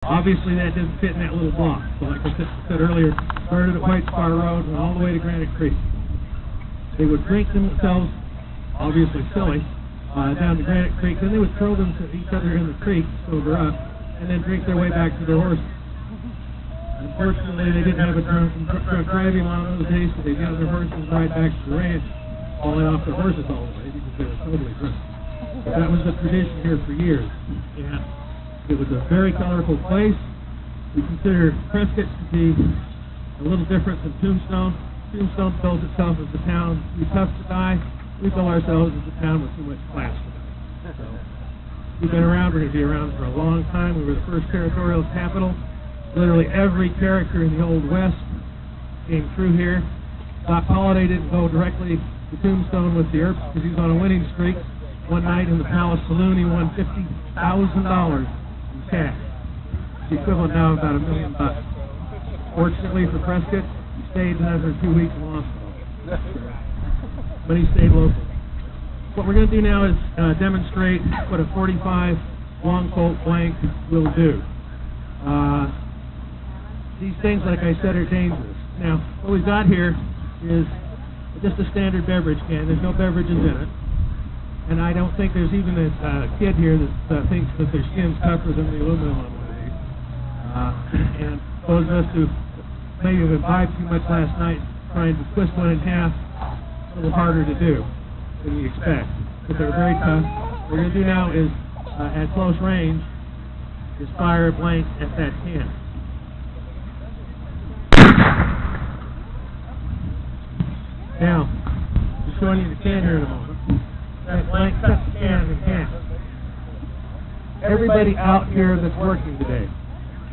Obviously, that didn't fit in that little block. So like I said earlier, started at White Spar Road, went all the way to Granite Creek. They would drink themselves, obviously silly, down to Granite Creek. Then they would throw them to each other in the creek, sober up, and then drink their way back to their horses. Unfortunately, they didn't have a drunk driving on those days, so they got their horses right back to the ranch, falling off their horses all the way because they were totally drunk. But that was the tradition here for years. Yeah. It was a very colorful place. We consider Prescott to be a little different than Tombstone. Tombstone bills itself as a town too tough to die. We bill ourselves as a town with too much class to die. So we've been around. We're going to be around for a long time. We were the first territorial capital. Literally every character in the Old West came through here. Doc Holliday didn't go directly to Tombstone with the Earps because he was on a winning streak. One night in the Palace Saloon, he won $50,000 in cash. The equivalent now of about $1 million. Fortunately for Prescott, he stayed another 2 weeks and lost it all. But he stayed local. What we're going to do now is demonstrate what a 45 long Colt blank will do. These things, like I said, are dangerous. Now, what we've got here is just a standard beverage can. There's no beverages in it. And I don't think there's even a kid here that thinks that their skin's tougher than the aluminum on one of these. And those of us who maybe have imbibed too much last night, trying to twist one in half, a little harder to do than you expect. But they're very tough. What we're going to do now is, at close range, is fire a blank at that can. Now, just showing you the can here in a moment. That blank cuts the can in half. Everybody out here that's working today,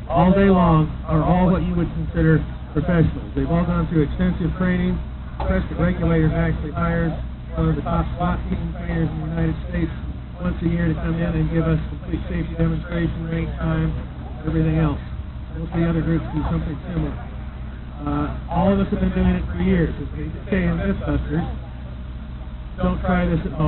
all day long, are all what you would consider professionals. They've all gone through extensive training. Prescott Regulators actually hires one of the top SWAT team trainers in the United States once a year to come in and give us complete safety demonstration, range time, everything else. Most of the other groups do something similar. All of us have been doing it for years. As they say in Mythbusters, don't try this at home.